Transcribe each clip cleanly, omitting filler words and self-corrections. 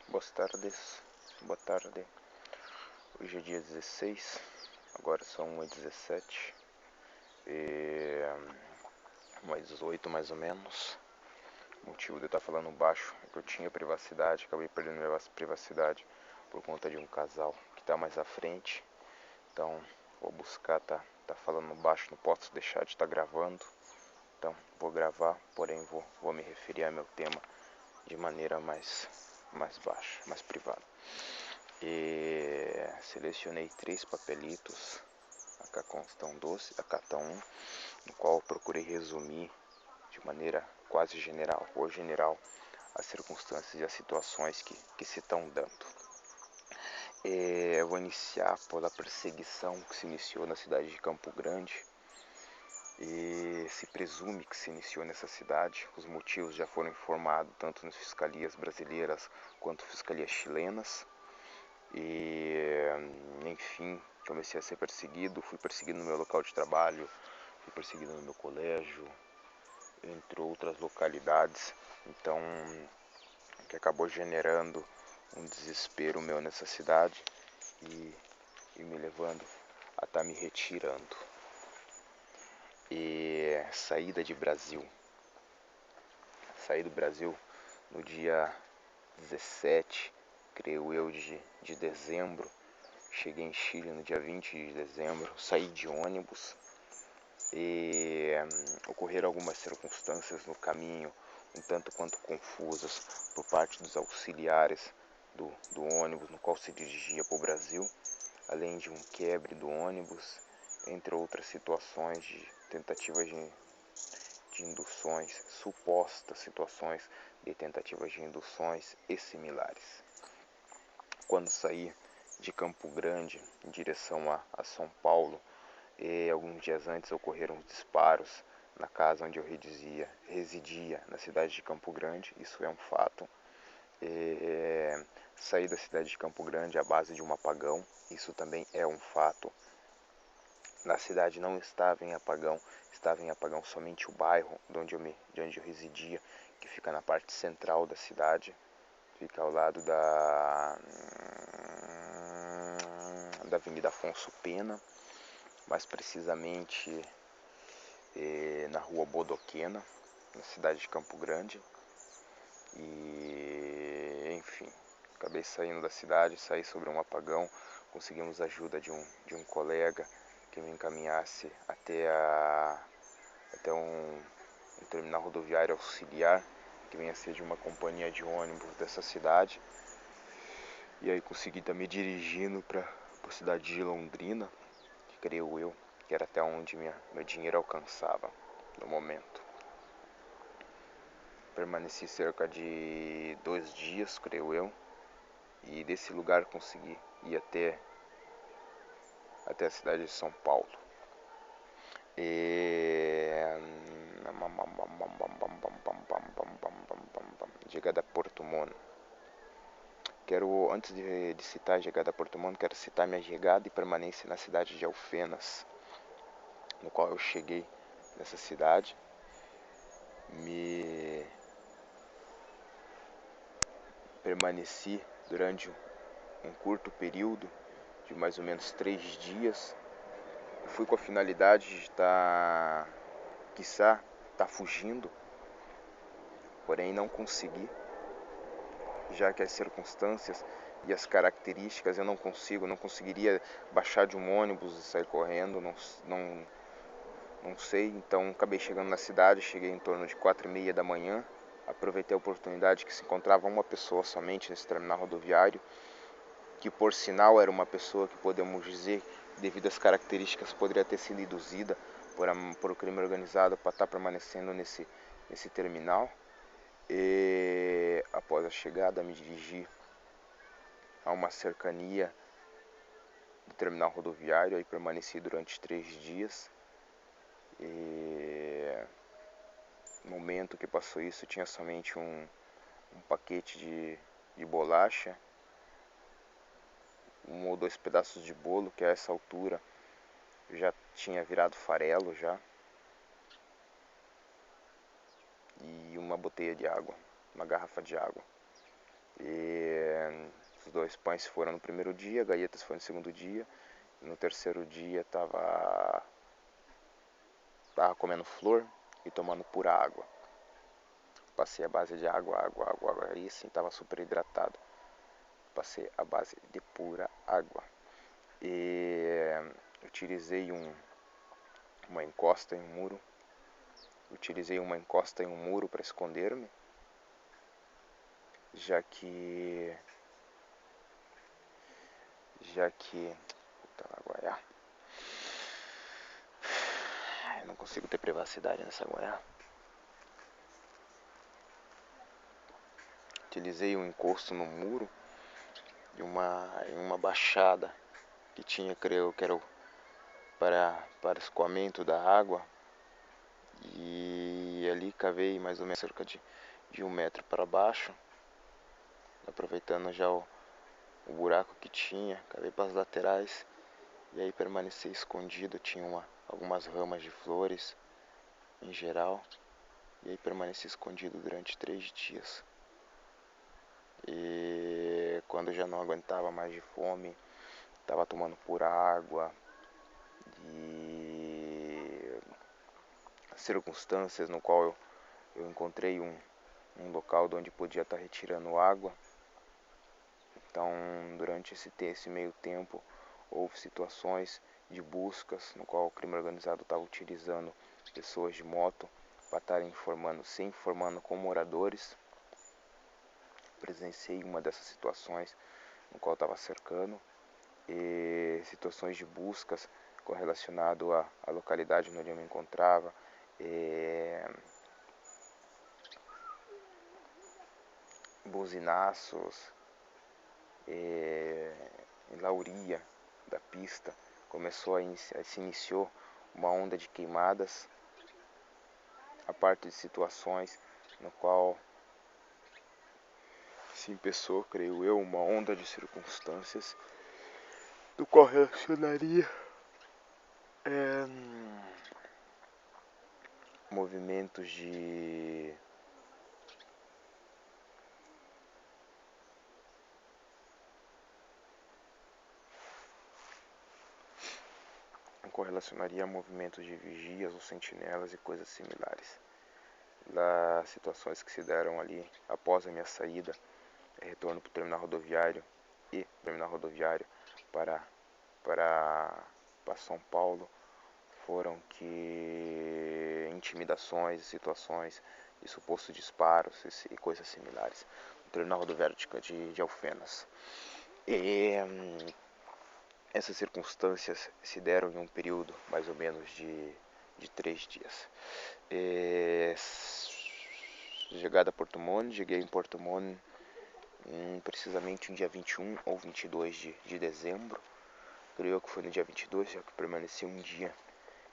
Boas tardes, boa tarde. Hoje é dia 16, agora são 1h17 e umas 18 mais ou menos. O motivo de eu estar falando baixo é que eu tinha privacidade, acabei perdendo minha privacidade por conta de um casal que está mais à frente. Então vou buscar tá falando baixo, não posso deixar de estar gravando. Então vou gravar, porém vou me referir ao meu tema de maneira mais baixa, mais privada. E selecionei 3 papelitos, acá constam 12, acá está um, no qual procurei resumir de maneira quase general, ou general, as circunstâncias e as situações que se estão dando. Eu vou iniciar pela perseguição que se iniciou na cidade de Campo Grande. E se presume que se iniciou nessa cidade. Os motivos já foram informados tanto nas fiscalias brasileiras quanto fiscalias chilenas. E enfim, comecei a ser perseguido, fui perseguido no meu local de trabalho, fui perseguido no meu colégio, entre outras localidades. Então, que acabou generando um desespero meu nessa cidade e me levando a estar me retirando. E saída de Brasil. Saí do Brasil no dia 17, creio eu, de dezembro. Cheguei em Chile no dia 20 de dezembro. Saí de ônibus e ocorreram algumas circunstâncias no caminho, um tanto quanto confusas, por parte dos auxiliares do ônibus no qual se dirigia para o Brasil, além de um quebre do ônibus, entre outras situações de tentativas de induções, supostas situações de tentativas de induções e similares. Quando saí de Campo Grande em direção a São Paulo, alguns dias antes ocorreram disparos na casa onde eu residia na cidade de Campo Grande, isso é um fato. Saí da cidade de Campo Grande à base de um apagão, isso também é um fato. Na cidade não estava em apagão, estava em apagão somente o bairro de onde eu residia, que fica na parte central da cidade, fica ao lado da Avenida Afonso Pena, mais precisamente na rua Bodoquena, na cidade de Campo Grande. E enfim, acabei saindo da cidade, saí sobre um apagão, conseguimos a ajuda de um colega que me encaminhasse até um terminal rodoviário auxiliar, que vinha a ser de uma companhia de ônibus dessa cidade. E aí consegui estar me dirigindo para a cidade de Londrina, que creio eu, que era até onde meu dinheiro alcançava no momento. Permaneci cerca de 2 dias, creio eu, e desse lugar consegui ir até a cidade de São Paulo. Chegada a Porto Mono. Antes de citar a chegada a Porto Mono, quero citar minha chegada e permanência na cidade de Alfenas, no qual eu cheguei nessa cidade. Permaneci durante um curto período de mais ou menos 3 dias. Eu fui com a finalidade de estar fugindo, porém não consegui, já que as circunstâncias e as características eu não conseguiria baixar de um ônibus e sair correndo, não sei. Então acabei chegando na cidade, cheguei em torno de 4h30 da manhã, aproveitei a oportunidade que se encontrava uma pessoa somente nesse terminal rodoviário, que por sinal era uma pessoa que podemos dizer, devido às características, poderia ter sido induzida por o crime organizado para estar permanecendo nesse terminal. E após a chegada me dirigi a uma cercania do terminal rodoviário, aí permaneci durante 3 dias. E no momento que passou isso, tinha somente um paquete de bolacha, 1 ou 2 pedaços de bolo, que a essa altura já tinha virado farelo já, e uma botella de água, uma garrafa de água. E Os 2 pães foram no primeiro dia, galletas foi no segundo dia. E no terceiro dia tava comendo flor e tomando pura água. Passei a base de água. Aí sim tava super hidratado. Passei a base de pura água. E utilizei uma encosta em um muro. Utilizei uma encosta em um muro para esconder-me, já que puta lá, Guaiá. Eu não consigo ter privacidade nessa Guaiá. Utilizei um encosto no muro de uma baixada que tinha, creio que era para escoamento da água. E ali cavei mais ou menos cerca de 1 metro para baixo, aproveitando já o buraco que tinha, cavei para as laterais e aí permaneci escondido. Tinha algumas ramas de flores em geral, e aí permaneci escondido durante 3 dias. E quando eu já não aguentava mais de fome, estava tomando pura água, e circunstâncias no qual eu encontrei um local de onde podia estar retirando água. Então, durante esse meio tempo, houve situações de buscas no qual o crime organizado estava utilizando pessoas de moto para estarem se informando com moradores. Presenciei uma dessas situações no qual estava cercando, e situações de buscas correlacionado à localidade onde eu me encontrava, buzinaços, em Lauria da pista se iniciou uma onda de queimadas, a parte de situações no qual se empeçou, creio eu, uma onda de circunstâncias do qual relacionaria movimentos de vigias ou sentinelas e coisas similares. Das situações que se deram ali após a minha saída, retorno para o terminal rodoviário e terminal rodoviário para São Paulo, foram que intimidações, situações de suposto disparos e coisas similares no terminal rodoviário de Alfenas. E essas circunstâncias se deram em um período mais ou menos de 3 dias. Chegada a Porto Monte, cheguei em Porto Monte precisamente no dia 21 ou 22 de dezembro. Creio que foi no dia 22, já que permaneci um dia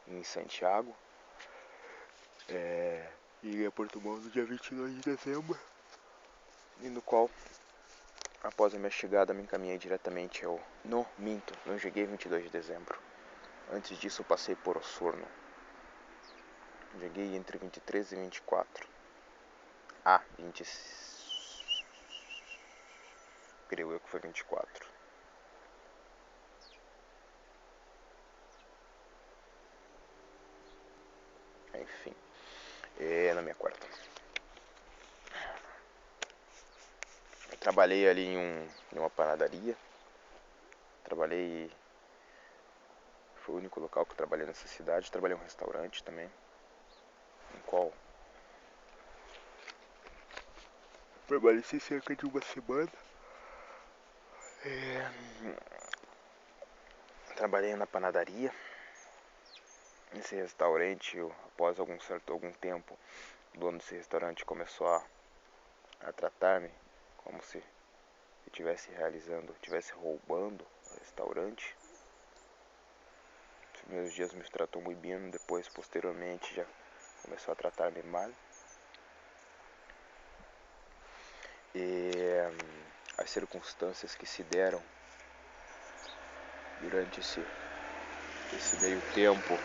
em Santiago. Cheguei a Porto Monte no dia 22 de dezembro, e no qual, após a minha chegada, me encaminhei diretamente não cheguei 22 de dezembro. Antes disso eu passei por Osorno. Cheguei entre 23 e 24. Creio eu que foi 24. Enfim, não me acordo. Eu trabalhei ali em uma panaderia. Foi o único local que eu trabalhei nessa cidade. Trabalhei em um restaurante também, no qual permaneci cerca de 1 semana. Trabalhei na panaderia. Nesse restaurante, após algum tempo, o dono desse restaurante começou a tratar-me como se eu estivesse roubando o restaurante. Nos primeiros dias me tratou muito bem, depois, posteriormente, já começou a tratar-me mal. E as circunstâncias que se deram durante esse meio tempo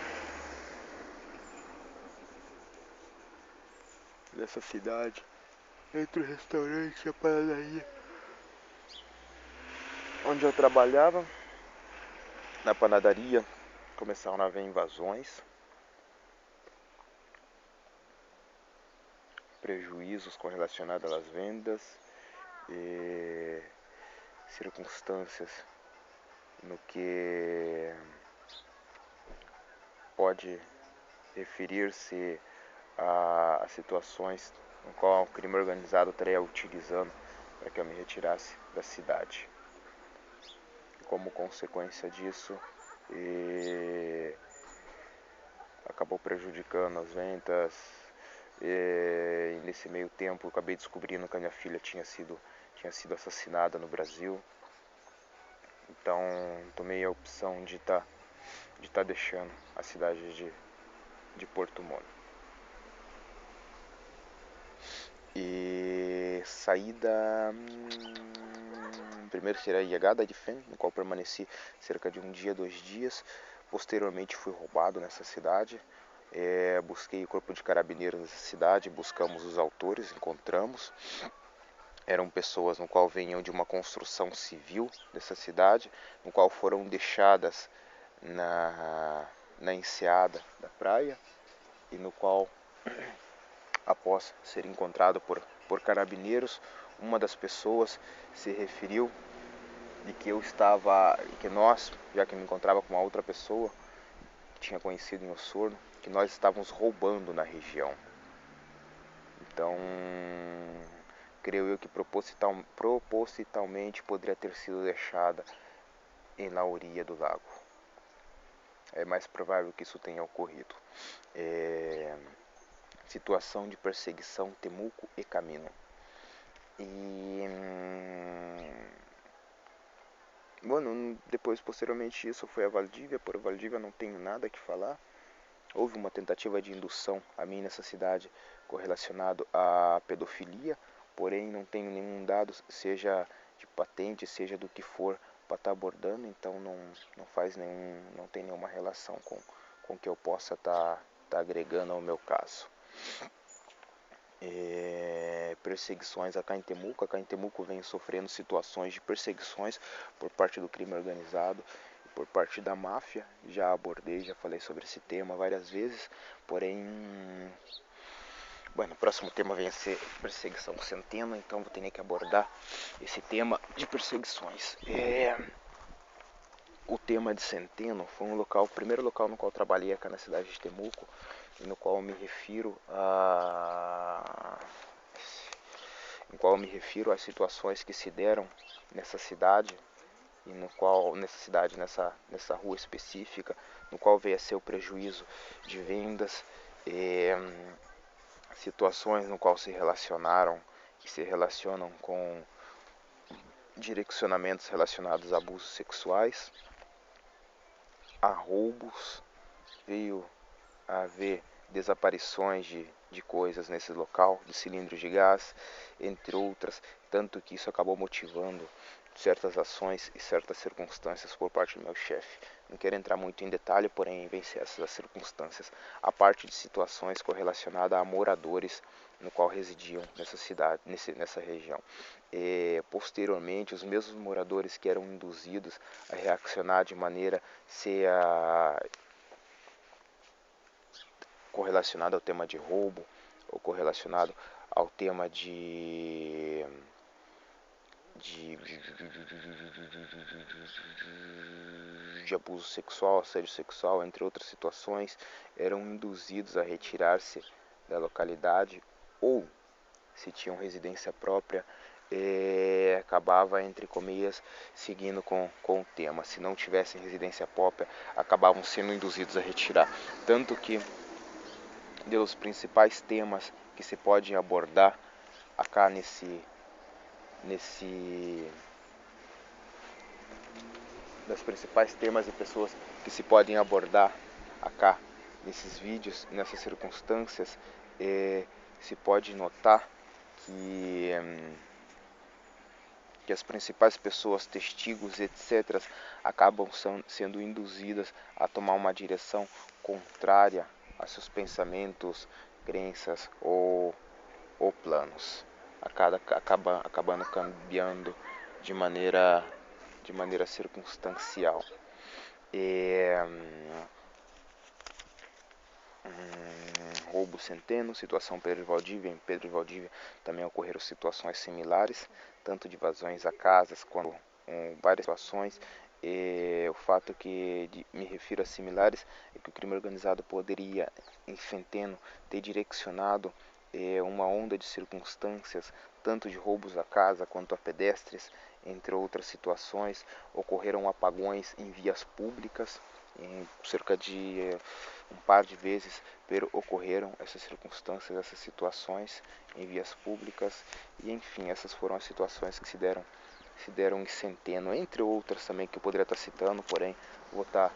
nessa cidade, entre o restaurante e a padaria, onde eu trabalhava, na padaria, começaram a haver invasões, prejuízos correlacionados às vendas e circunstâncias no que pode referir-se a situações no qual o crime organizado estaria utilizando para que eu me retirasse da cidade. Como consequência disso, acabou prejudicando as vendas. E nesse meio tempo eu acabei descobrindo que a minha filha tinha sido assassinada no Brasil. Então tomei a opção de estar deixando a cidade de Porto Moro. E saída primeiro seria a Iagada de Fém, no qual permaneci cerca de 2 dias. Posteriormente fui roubado nessa cidade. Busquei o corpo de carabineiros nessa cidade, buscamos os autores, encontramos. Eram pessoas no qual vinham de uma construção civil dessa cidade, no qual foram deixadas na enseada da praia e no qual, após ser encontrado por carabineiros, uma das pessoas se referiu de que nós, já que me encontrava com uma outra pessoa que tinha conhecido em Osorno, que nós estávamos roubando na região. Então, creio eu que propositalmente poderia ter sido deixada na orilla do lago. É mais provável que isso tenha ocorrido. Situação de perseguição Temuco e Camino. Depois, posteriormente isso, foi a Valdívia. Por Valdívia não tenho nada que falar. Houve uma tentativa de indução a mim nessa cidade correlacionado à pedofilia, porém não tenho nenhum dado, seja de patente, seja do que for, para estar abordando, então não tem nenhuma relação com que eu possa estar agregando ao meu caso. Perseguições acá em Temuco vem sofrendo situações de perseguições por parte do crime organizado, por parte da máfia. Já abordei, já falei sobre esse tema várias vezes, porém, o próximo tema vem a ser perseguição do Centeno, então vou ter que abordar esse tema de perseguições. O tema de Centeno foi o primeiro local no qual trabalhei aqui na cidade de Temuco, e no qual me refiro às situações que se deram nessa cidade, e nessa rua específica, no qual veio a ser o prejuízo de vendas, situações no qual se relacionam com direcionamentos relacionados a abusos sexuais, a roubos, veio a haver desaparições de coisas nesse local, de cilindros de gás, entre outras, tanto que isso acabou motivando certas ações e certas circunstâncias por parte do meu chefe. Não quero entrar muito em detalhe, porém vencer essas circunstâncias, a parte de situações correlacionadas a moradores no qual residiam nessa cidade, nessa região. Posteriormente, os mesmos moradores que eram induzidos a reaccionar de maneira correlacionado ao tema de roubo, ou correlacionado ao tema de abuso sexual, assédio sexual, entre outras situações, eram induzidos a retirar-se da localidade, ou, se tinham residência própria, acabava, entre comillas, seguindo com o tema. Se não tivessem residência própria, acabavam sendo induzidos a retirar. Tanto que, dos principais temas que se pode abordar acá das principais temas e pessoas que se podem abordar acá nesses vídeos, nessas circunstâncias, se pode notar que as principais pessoas, testigos, etc., acabam sendo induzidas a tomar uma direção contrária a seus pensamentos, crenças ou planos, acabando cambiando de maneira de maneira circunstancial. Roubo Centeno, situação Pedro e Valdívia. Em Pedro e Valdívia também ocorreram situações similares, tanto de invasões a casas quanto várias situações. O fato que me refiro a similares é que o crime organizado poderia, em Centeno, ter direcionado uma onda de circunstâncias, tanto de roubos a casa quanto a pedestres, entre outras situações. Ocorreram apagões em vias públicas, em cerca de um par de vezes ocorreram essas circunstâncias, essas situações em vias públicas, e enfim, essas foram as situações que se deram em Centeno, entre outras também que eu poderia estar citando, porém vou estar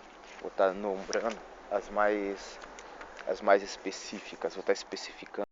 nombrando as mais específicas, vou estar especificando